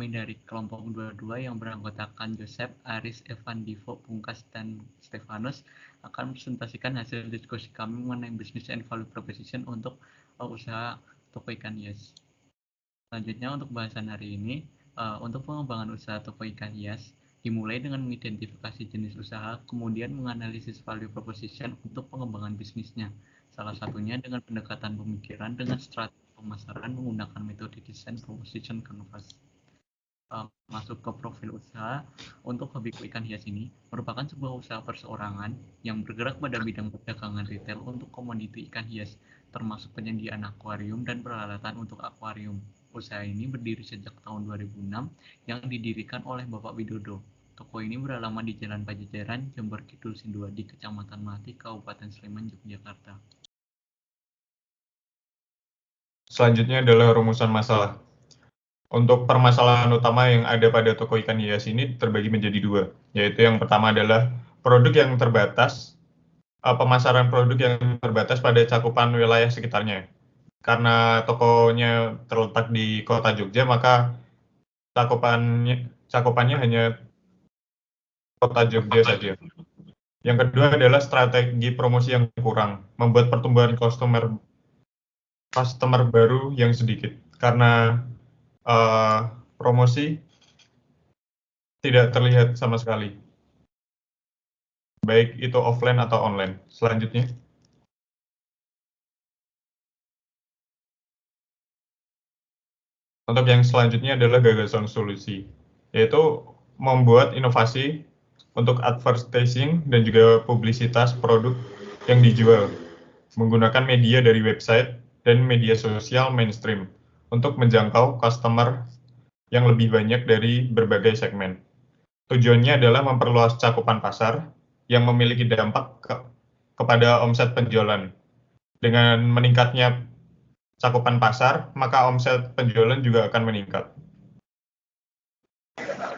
kami dari kelompok 22 yang beranggotakan Joseph, Aris, Evan, Divo, Pungkas, dan Stefanus akan presentasikan hasil diskusi kami mengenai business and value proposition untuk usaha toko ikan hias. Selanjutnya untuk bahasan hari ini, untuk pengembangan usaha toko ikan hias dimulai dengan mengidentifikasi jenis usaha, kemudian menganalisis value proposition untuk pengembangan bisnisnya. Salah satunya dengan pendekatan pemikiran dengan strategi pemasaran menggunakan metode desain proposition canvas. Masuk ke profil usaha. Untuk hobi ikan hias ini merupakan sebuah usaha perseorangan yang bergerak pada bidang perdagangan retail untuk komoditi ikan hias, termasuk penyediaan akuarium dan peralatan untuk akuarium. Usaha ini berdiri sejak tahun 2006 yang didirikan oleh Bapak Widodo. Toko ini beralamat di Jalan Pajajaran, Jember Kidul Sindua di Kecamatan Melati, Kabupaten Sleman, Yogyakarta. Selanjutnya adalah rumusan masalah. Untuk permasalahan utama yang ada pada toko ikan hias ini terbagi menjadi dua, yaitu yang pertama adalah produk yang terbatas, pemasaran produk yang terbatas pada cakupan wilayah sekitarnya. Karena tokonya terletak di kota Jogja, maka cakupannya hanya kota Jogja saja. Yang kedua adalah strategi promosi yang kurang, membuat pertumbuhan customer baru yang sedikit, karena promosi tidak terlihat sama sekali, baik itu offline atau online. Selanjutnya, untuk yang selanjutnya adalah gagasan solusi, yaitu membuat inovasi untuk advertising dan juga publisitas produk yang dijual menggunakan media dari website dan media sosial mainstream untuk menjangkau customer yang lebih banyak dari berbagai segmen. Tujuannya adalah memperluas cakupan pasar yang memiliki dampak kepada omset penjualan. Dengan meningkatnya cakupan pasar, maka omset penjualan juga akan meningkat.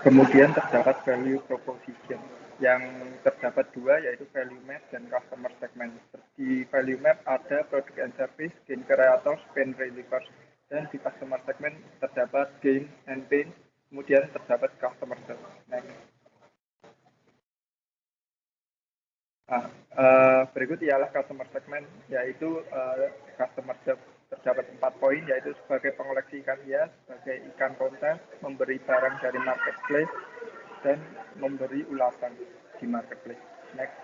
Kemudian terdapat value proposition. Yang terdapat dua, yaitu value map dan customer segment. Di value map ada product and service, gain creators, pain relievers. Dan di customer segment terdapat gain and pain, kemudian terdapat customer segment. Berikut ialah customer segment, yaitu customer terdapat 4 poin, yaitu sebagai pengoleksi ikan hias, sebagai ikan konten, memberi barang dari marketplace, dan memberi ulasan di marketplace. Next.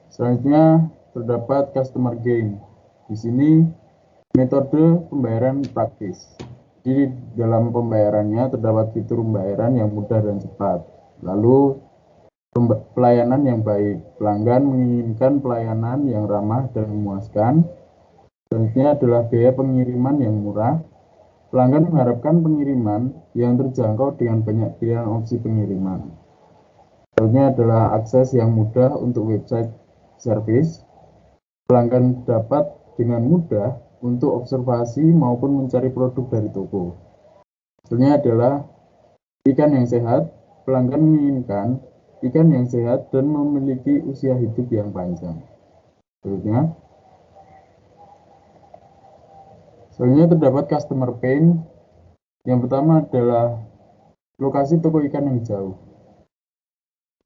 Selanjutnya terdapat customer gain. Di sini metode pembayaran praktis. Di dalam pembayarannya terdapat fitur pembayaran yang mudah dan cepat. Lalu pelayanan yang baik. Pelanggan menginginkan pelayanan yang ramah dan memuaskan. Selanjutnya adalah biaya pengiriman yang murah. Pelanggan mengharapkan pengiriman yang terjangkau dengan banyak pilihan opsi pengiriman. Selanjutnya adalah akses yang mudah untuk website service. Pelanggan dapat dengan mudah untuk observasi maupun mencari produk dari toko. Selanjutnya adalah ikan yang sehat. Pelanggan menginginkan ikan yang sehat dan memiliki usia hidup yang panjang. Selanjutnya terdapat customer pain. Yang pertama adalah lokasi toko ikan yang jauh.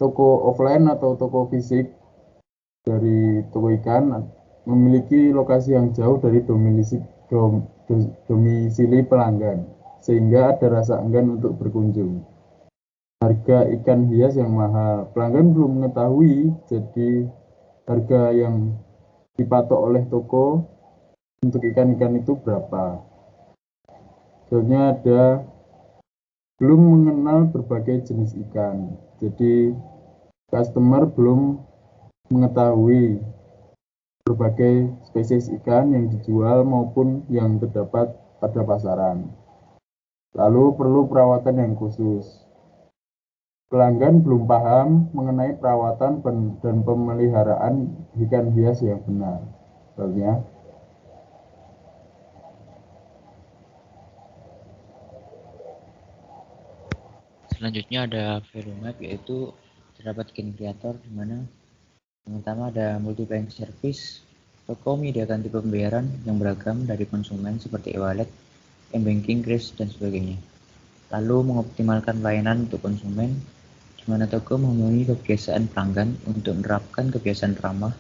Toko offline atau toko fisik dari toko ikan memiliki lokasi yang jauh dari domisili pelanggan, sehingga ada rasa enggan untuk berkunjung. Harga ikan hias yang mahal. Pelanggan belum mengetahui jadi harga yang dipatok oleh toko untuk ikan-ikan itu berapa. Selanjutnya ada belum mengenal berbagai jenis ikan. Jadi customer belum mengetahui berbagai spesies ikan yang dijual maupun yang terdapat pada pasaran. Lalu perlu perawatan yang khusus. Pelanggan belum paham mengenai perawatan dan pemeliharaan ikan hias yang benar. Selanjutnya, selanjutnya ada value map, yaitu terdapat gain creator, di mana yang pertama ada multi bank service. Toko menyediakan tipe pembayaran yang beragam dari konsumen seperti e-wallet, m-banking, kris, dan sebagainya. Lalu mengoptimalkan layanan untuk konsumen, di mana toko memenuhi kebiasaan pelanggan untuk menerapkan kebiasaan ramah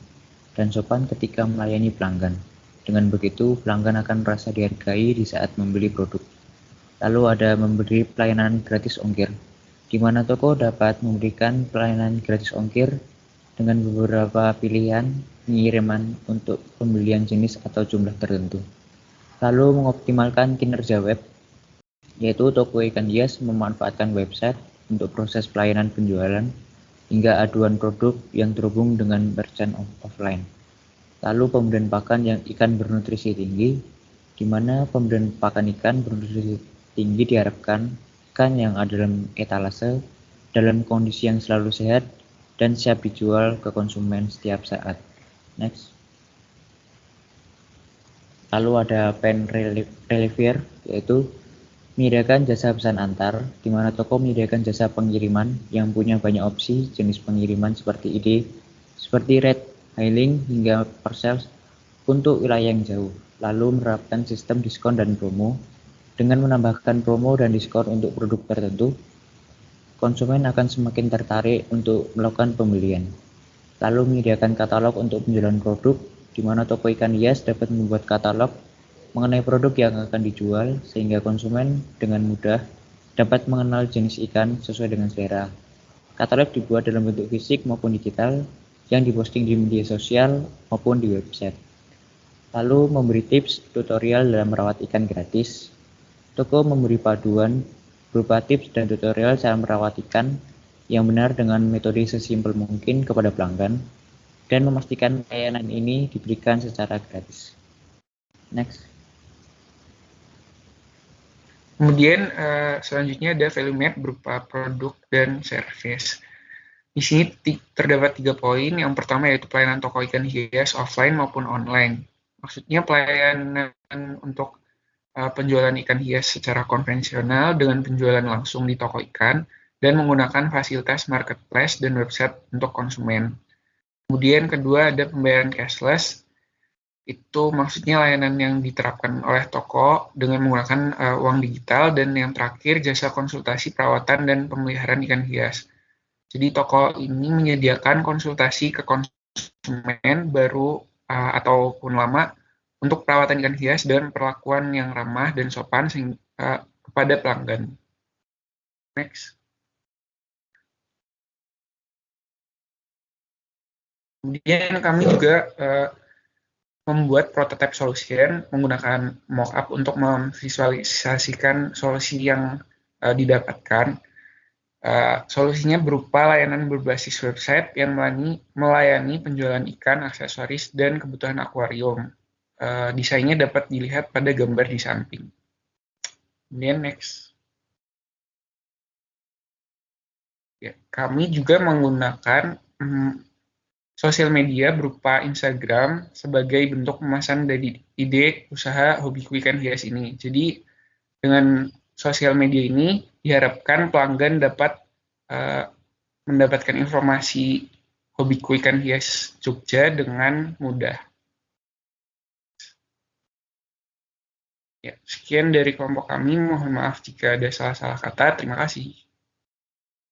dan sopan ketika melayani pelanggan. Dengan begitu, pelanggan akan merasa dihargai di saat membeli produk. Lalu ada memberi pelayanan gratis ongkir, di mana toko dapat memberikan pelayanan gratis ongkir dengan beberapa pilihan pengiriman untuk pembelian jenis atau jumlah tertentu. Lalu mengoptimalkan kinerja web, yaitu toko ikan hias memanfaatkan website untuk proses pelayanan penjualan hingga aduan produk yang terhubung dengan merchant offline. Lalu pemberian pakan yang ikan bernutrisi tinggi, di mana pemberian pakan ikan bernutrisi tinggi diharapkan ikan yang ada dalam etalase dalam kondisi yang selalu sehat dan siap dijual ke konsumen setiap saat. Next. Lalu ada pen reliver, yaitu menyediakan jasa pesan antar, di mana toko menyediakan jasa pengiriman yang punya banyak opsi jenis pengiriman seperti red, hailing, hingga parcels untuk wilayah yang jauh. Lalu menerapkan sistem diskon dan promo. Dengan menambahkan promo dan diskon untuk produk tertentu, konsumen akan semakin tertarik untuk melakukan pembelian. Lalu menyediakan katalog untuk penjualan produk, di mana toko ikan hias dapat membuat katalog mengenai produk yang akan dijual, sehingga konsumen dengan mudah dapat mengenal jenis ikan sesuai dengan selera. Katalog dibuat dalam bentuk fisik maupun digital, yang diposting di media sosial maupun di website. Lalu memberi tips tutorial dalam merawat ikan gratis. Toko memberi paduan berupa tips dan tutorial cara merawat ikan yang benar dengan metode sesimpel mungkin kepada pelanggan, dan memastikan layanan ini diberikan secara gratis. Next. Kemudian selanjutnya ada value map berupa produk dan service. Di sini terdapat 3 poin. Yang pertama yaitu pelayanan toko ikan hias offline maupun online. Maksudnya pelayanan untuk penjualan ikan hias secara konvensional dengan penjualan langsung di toko ikan dan menggunakan fasilitas marketplace dan website untuk konsumen. Kemudian kedua ada pembayaran cashless. Itu maksudnya layanan yang diterapkan oleh toko dengan menggunakan uang digital. Dan yang terakhir jasa konsultasi perawatan dan pemeliharaan ikan hias. Jadi toko ini menyediakan konsultasi ke konsumen baru ataupun lama untuk perawatan ikan hias dan perlakuan yang ramah dan sopan kepada pelanggan. Next. Kemudian kami juga membuat prototype solution menggunakan mockup untuk memvisualisasikan solusi yang didapatkan. Solusinya berupa layanan berbasis website yang melayani penjualan ikan, aksesoris, dan kebutuhan akuarium. Desainnya dapat dilihat pada gambar di samping. Kemudian next. Ya, kami juga menggunakan sosial media berupa Instagram sebagai bentuk pemasaran dari ide usaha hobiku ikan hias ini. Jadi dengan sosial media ini diharapkan pelanggan dapat mendapatkan informasi hobiku ikan hias Jogja dengan mudah. Ya, sekian dari kelompok kami. Mohon maaf jika ada salah-salah kata. Terima kasih.